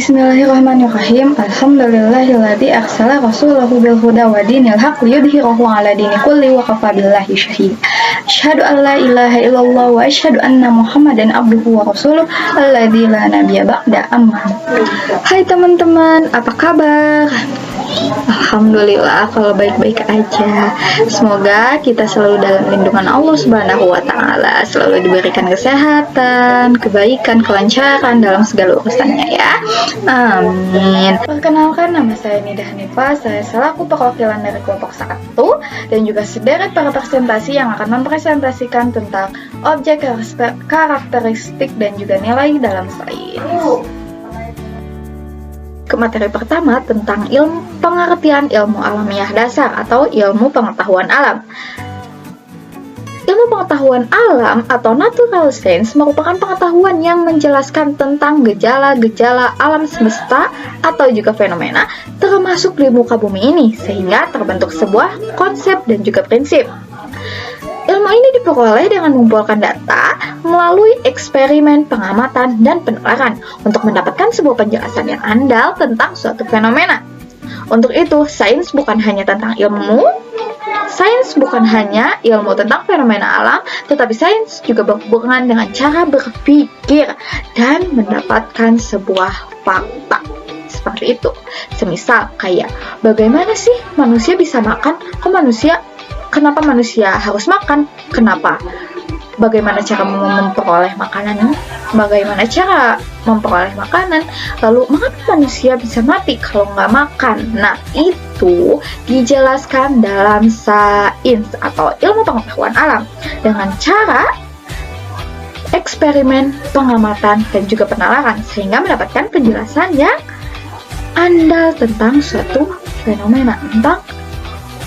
Bismillahirrahmanirrahim. Alhamdulillahilladzi arsala rasulahu bil huda wa dinil haqq liyudhhirahu 'ala dini kulli wa kafa billahi syahid. Asyhadu an la ilaha illallah wa asyhadu anna Muhammadan abduhu wa rasuluh alladzi la nabiyya ba'da amma. Hai teman-teman, apa kabar? Alhamdulillah kalau baik-baik aja. Semoga kita selalu dalam lindungan Allah Subhanahu wa taala, selalu diberikan kesehatan, kebaikan, kelancaran dalam segala urusannya ya. Amin. Perkenalkan, nama saya Nidah Hanifa. Saya selaku perwakilan dari kelompok 1 dan juga sederet para presentasi yang akan mempresentasikan tentang objek, karakteristik dan juga nilai dalam sains. Ke materi pertama tentang pengertian ilmu alamiah dasar atau ilmu pengetahuan alam. Ilmu pengetahuan alam atau natural science merupakan pengetahuan yang menjelaskan tentang gejala-gejala alam semesta atau juga fenomena termasuk di muka bumi ini sehingga terbentuk sebuah konsep dan juga prinsip. Ilmu ini diperoleh dengan mengumpulkan data melalui eksperimen, pengamatan, dan penalaran untuk mendapatkan sebuah penjelasan yang andal tentang suatu fenomena. Untuk itu, sains bukan hanya tentang ilmu, sains bukan hanya ilmu tentang fenomena alam, tetapi sains juga berhubungan dengan cara berpikir dan mendapatkan sebuah fakta. Seperti itu. Semisal kayak, bagaimana sih manusia bisa makan? Kenapa manusia harus makan? Kenapa? Bagaimana cara memperoleh makanan? Bagaimana cara memperoleh makanan? Lalu, mengapa manusia bisa mati kalau nggak makan? Nah, itu dijelaskan dalam sains atau ilmu pengetahuan alam dengan cara eksperimen, pengamatan, dan juga penalaran sehingga mendapatkan penjelasan yang andal tentang suatu fenomena, tentang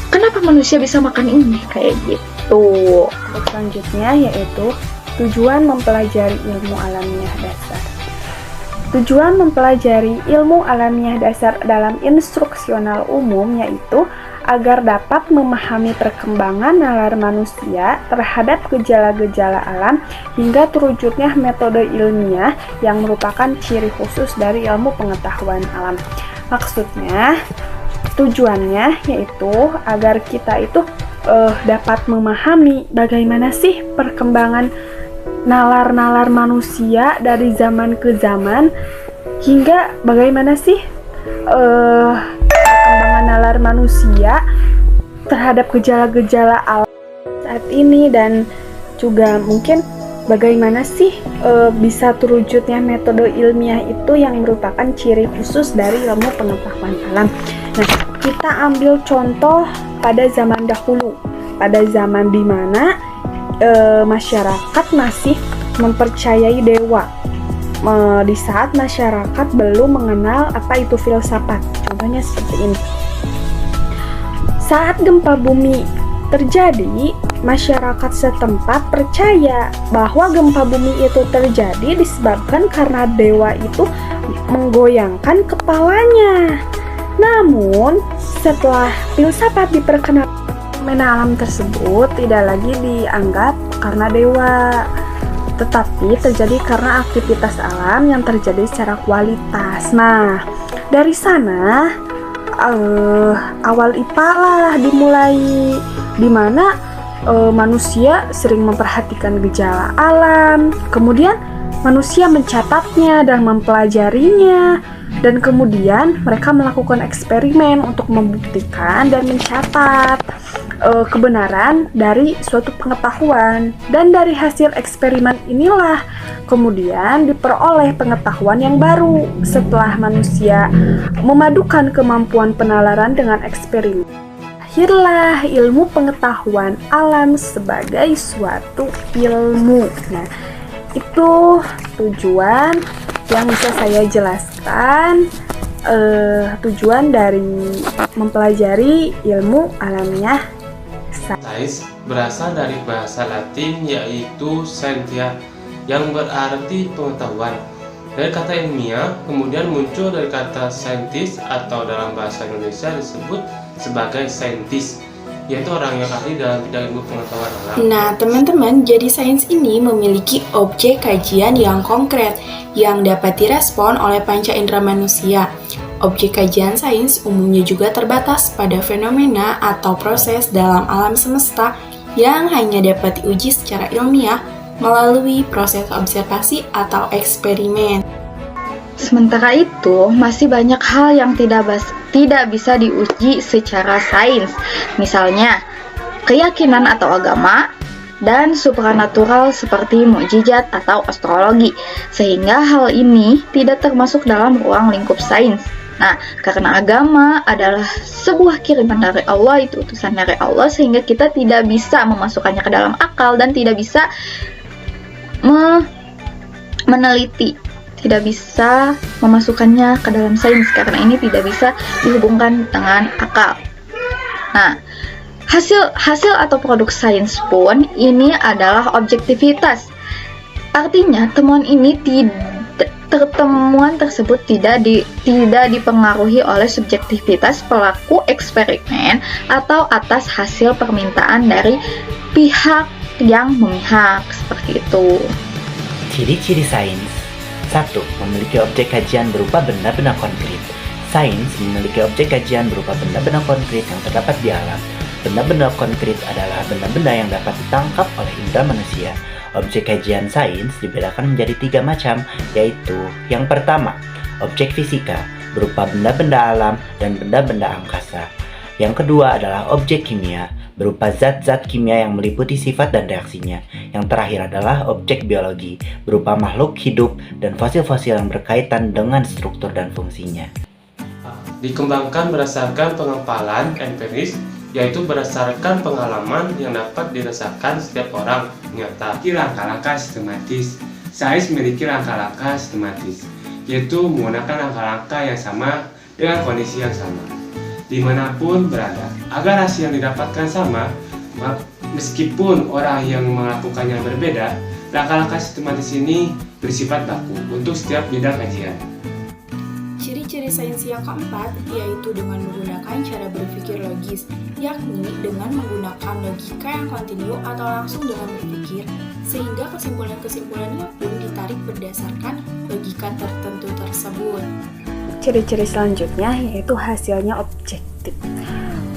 kenapa manusia bisa makan ini, kayak gitu. Selanjutnya yaitu tujuan mempelajari ilmu alamiah dasar. Tujuan mempelajari ilmu alamiah dasar dalam instruksional umum yaitu agar dapat memahami perkembangan nalar manusia terhadap gejala-gejala alam hingga terwujudnya metode ilmiah yang merupakan ciri khusus dari ilmu pengetahuan alam. Maksudnya, tujuannya yaitu agar kita itu dapat memahami bagaimana sih perkembangan nalar-nalar manusia dari zaman ke zaman hingga bagaimana sih perkembangan nalar manusia terhadap gejala-gejala alam saat ini, dan juga mungkin bagaimana sih bisa terwujudnya metode ilmiah itu yang merupakan ciri khusus dari ilmu pengetahuan alam. Nah, kita ambil contoh pada zaman dahulu, pada zaman di mana masyarakat masih mempercayai dewa. Di saat masyarakat belum mengenal apa itu filsafat. Contohnya seperti ini. Saat gempa bumi terjadi, masyarakat setempat percaya bahwa gempa bumi itu terjadi disebabkan karena dewa itu menggoyangkan kepalanya. Namun, setelah filsafat diperkenalkan, fenomena alam tersebut tidak lagi dianggap karena dewa, tetapi terjadi karena aktivitas alam yang terjadi secara kualitas. Nah, dari sana awal IPA lah dimulai, di mana manusia sering memperhatikan gejala alam, kemudian manusia mencatatnya dan mempelajarinya, dan kemudian mereka melakukan eksperimen untuk membuktikan dan mencatat kebenaran dari suatu pengetahuan, dan dari hasil eksperimen inilah kemudian diperoleh pengetahuan yang baru setelah manusia memadukan kemampuan penalaran dengan eksperimen. Akhirlah ilmu pengetahuan alam sebagai suatu ilmu. Nah, itu tujuan yang bisa saya jelaskan, tujuan dari mempelajari ilmu alamiah. Sains berasal dari bahasa Latin yaitu scientia yang berarti pengetahuan. Dari kata ilmiah kemudian muncul dari kata scientist atau dalam bahasa Indonesia disebut sebagai saintis. yaitu orang yang ahli dalam bidang ilmu pengetahuan alam. Nah, teman-teman, jadi sains ini memiliki objek kajian yang konkret yang dapat direspon oleh panca indera manusia. Objek kajian sains umumnya juga terbatas pada fenomena atau proses dalam alam semesta yang hanya dapat diuji secara ilmiah melalui proses observasi atau eksperimen. Sementara itu, masih banyak hal yang tidak bisa diuji secara sains. Misalnya, keyakinan atau agama, dan supranatural seperti mukjizat atau astrologi. Sehingga hal ini tidak termasuk dalam ruang lingkup sains. Nah, karena agama adalah sebuah kiriman dari Allah, itu utusan dari Allah, sehingga kita tidak bisa memasukkannya ke dalam akal dan tidak bisa meneliti, tidak bisa memasukkannya ke dalam sains karena ini tidak bisa dihubungkan dengan akal. Nah, hasil atau produk sains pun ini adalah objektivitas. Artinya temuan tersebut tidak dipengaruhi oleh subjektivitas pelaku eksperimen atau atas hasil permintaan dari pihak yang memihak, seperti itu. Ciri-ciri sains. 1. Memiliki objek kajian berupa benda-benda konkret. Sains memiliki objek kajian berupa benda-benda konkret yang terdapat di alam. Benda-benda konkret adalah benda-benda yang dapat ditangkap oleh indera manusia. Objek kajian sains dibedakan menjadi 3 macam, yaitu yang pertama, objek fisika, berupa benda-benda alam dan benda-benda angkasa. Yang kedua adalah objek kimia, berupa zat-zat kimia yang meliputi sifat dan reaksinya. Yang terakhir adalah objek biologi, berupa makhluk hidup dan fosil-fosil yang berkaitan dengan struktur dan fungsinya. Dikembangkan berdasarkan pengempalan empiris, yaitu berdasarkan pengalaman yang dapat dirasakan setiap orang nyata. Langkah-langkah sistematis. Sains memiliki langkah-langkah sistematis, yaitu menggunakan langkah-langkah yang sama dengan kondisi yang sama, dimanapun berada. Agar hasil yang didapatkan sama, meskipun orang yang melakukannya berbeda, langkah-langkah sistematis ini bersifat baku untuk setiap bidang kajian. Ciri-ciri sains yang keempat yaitu dengan menggunakan cara berpikir logis, yakni dengan menggunakan logika yang kontinu atau langsung dengan berpikir, sehingga kesimpulan-kesimpulannya pun ditarik berdasarkan logika tertentu tersebut. Ciri-ciri selanjutnya yaitu hasilnya objektif.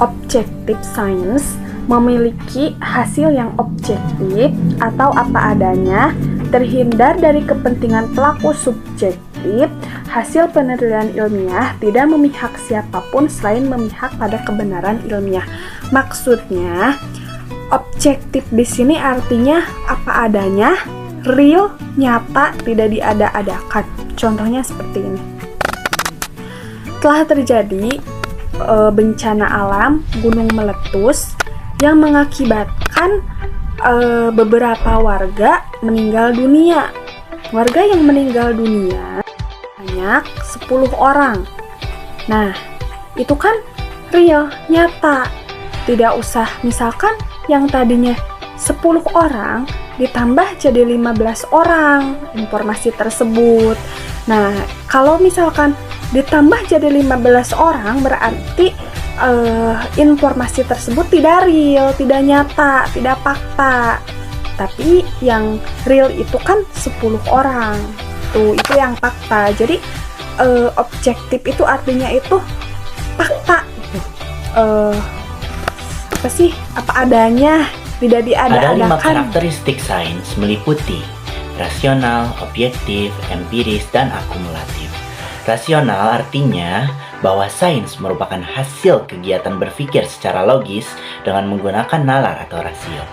Objektif sains memiliki hasil yang objektif atau apa adanya, terhindar dari kepentingan pelaku subjektif. Hasil penelitian ilmiah tidak memihak siapapun selain memihak pada kebenaran ilmiah. Maksudnya, objektif di sini artinya apa adanya, real, nyata, tidak diada-adakan. Contohnya seperti ini. Telah terjadi bencana alam gunung meletus yang mengakibatkan beberapa warga meninggal dunia. Warga yang meninggal dunia banyak 10 orang. Nah, itu kan real, nyata. Tidak usah misalkan yang tadinya 10 orang ditambah jadi 15 orang informasi tersebut. Nah, kalau misalkan ditambah jadi 15 orang berarti informasi tersebut tidak real, tidak nyata, tidak fakta. Tapi yang real itu kan 10 orang. Itu yang fakta. Jadi objektif itu artinya itu fakta. Apa sih? Apa adanya, tidak diada-adakan. Ada 5 karakteristik sains meliputi rasional, objektif, empiris, dan akumulatif. Rasional artinya bahwa sains merupakan hasil kegiatan berpikir secara logis dengan menggunakan nalar atau rasio.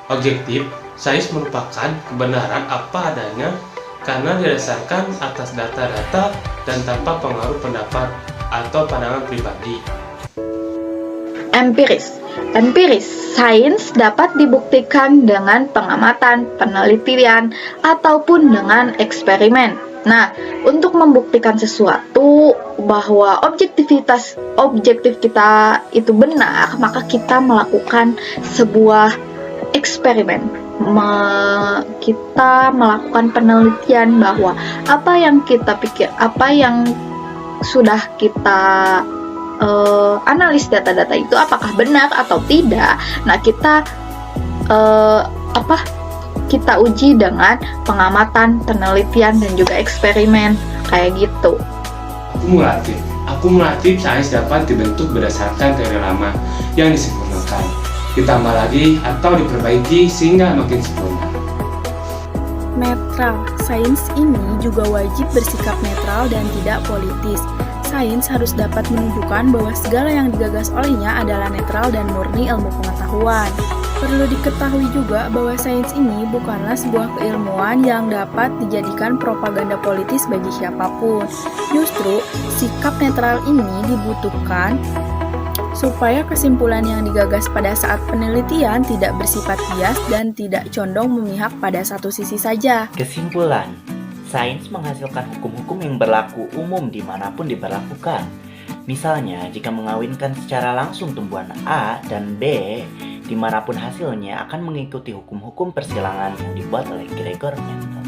Objektif, sains merupakan kebenaran apa adanya karena didasarkan atas data-data dan tanpa pengaruh pendapat atau pandangan pribadi. Empiris, sains dapat dibuktikan dengan pengamatan, penelitian, ataupun dengan eksperimen. Nah, untuk membuktikan sesuatu bahwa objektif kita itu benar, maka kita melakukan sebuah eksperimen. Kita melakukan penelitian bahwa apa yang kita pikir, apa yang sudah kita analis data-data itu apakah benar atau tidak. Nah, kita uji dengan pengamatan, penelitian, dan juga eksperimen kayak gitu. Akumulatif sains dapat dibentuk berdasarkan teori lama yang disempurnakan, ditambah lagi atau diperbaiki sehingga makin sempurna. Netral. Sains ini juga wajib bersikap netral dan tidak politis. Sains harus dapat menunjukkan bahwa segala yang digagas olehnya adalah netral dan murni ilmu pengetahuan. Perlu diketahui juga bahwa sains ini bukanlah sebuah keilmuan yang dapat dijadikan propaganda politis bagi siapapun. Justru, sikap netral ini dibutuhkan supaya kesimpulan yang digagas pada saat penelitian tidak bersifat bias dan tidak condong memihak pada satu sisi saja. Kesimpulan, sains menghasilkan hukum-hukum yang berlaku umum dimanapun diberlakukan. Misalnya, jika mengawinkan secara langsung tumbuhan A dan B, dimanapun hasilnya akan mengikuti hukum-hukum persilangan yang dibuat oleh Gregor Mendel.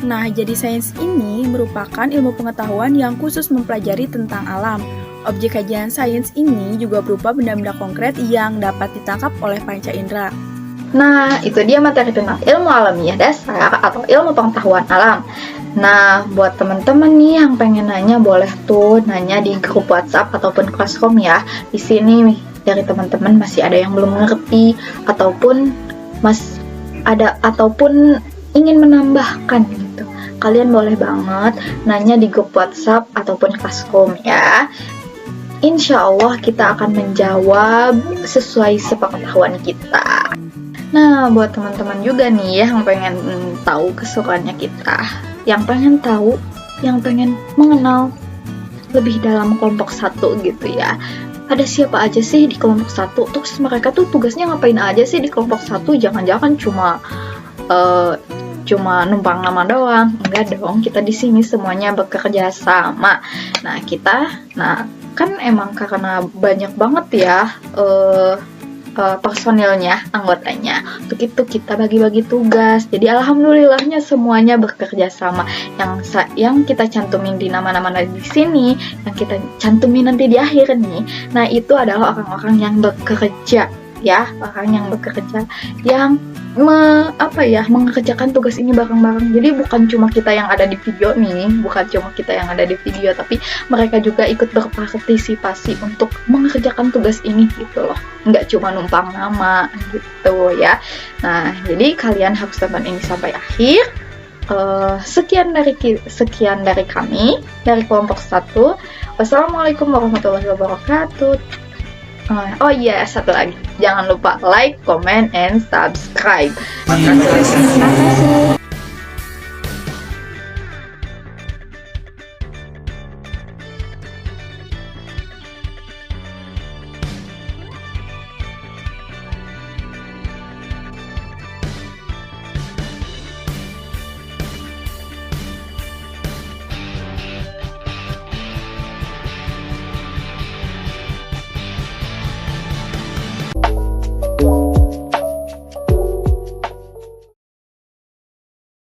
Nah, jadi sains ini merupakan ilmu pengetahuan yang khusus mempelajari tentang alam. Objek kajian sains ini juga berupa benda-benda konkret yang dapat ditangkap oleh panca indera. Nah, itu dia materi tentang ilmu alamiah dasar atau ilmu pengetahuan alam. Nah, buat teman-teman nih yang pengen nanya, boleh tuh nanya di grup WhatsApp ataupun Classroom ya. Di sini nih, dari teman-teman masih ada yang belum ngerti ataupun ingin menambahkan gitu. Kalian boleh banget nanya di grup WhatsApp ataupun Classroom ya. Insya Allah kita akan menjawab sesuai sepengetahuan kita. Nah, buat teman-teman juga nih yang pengen tahu kesukaannya kita, yang pengen tahu, yang pengen mengenal lebih dalam kelompok 1 gitu ya. Ada siapa aja sih di kelompok 1? Terus mereka tuh tugasnya ngapain aja sih di kelompok 1? Jangan-jangan cuma numpang nama doang. Enggak dong, kita di sini semuanya bekerja sama. Nah, kan emang karena banyak banget ya personilnya, anggotanya. Untuk itu kita bagi-bagi tugas. Jadi alhamdulillahnya semuanya bekerja sama. Yang kita cantumin di nama-nama di sini, yang kita cantumin nanti di akhir nih. Nah, itu adalah orang-orang yang bekerja ya, orang yang bekerja yang mengerjakan tugas ini bareng-bareng. Jadi bukan cuma kita yang ada di video nih, tapi mereka juga ikut berpartisipasi untuk mengerjakan tugas ini gitu loh. Nggak cuma numpang nama gitu ya. Nah, jadi kalian harus tonton ini sampai akhir. Sekian dari kami dari kelompok 1. Wassalamualaikum warahmatullahi wabarakatuh. Oh iya, satu lagi. Jangan lupa like, comment, and subscribe. Terima kasih.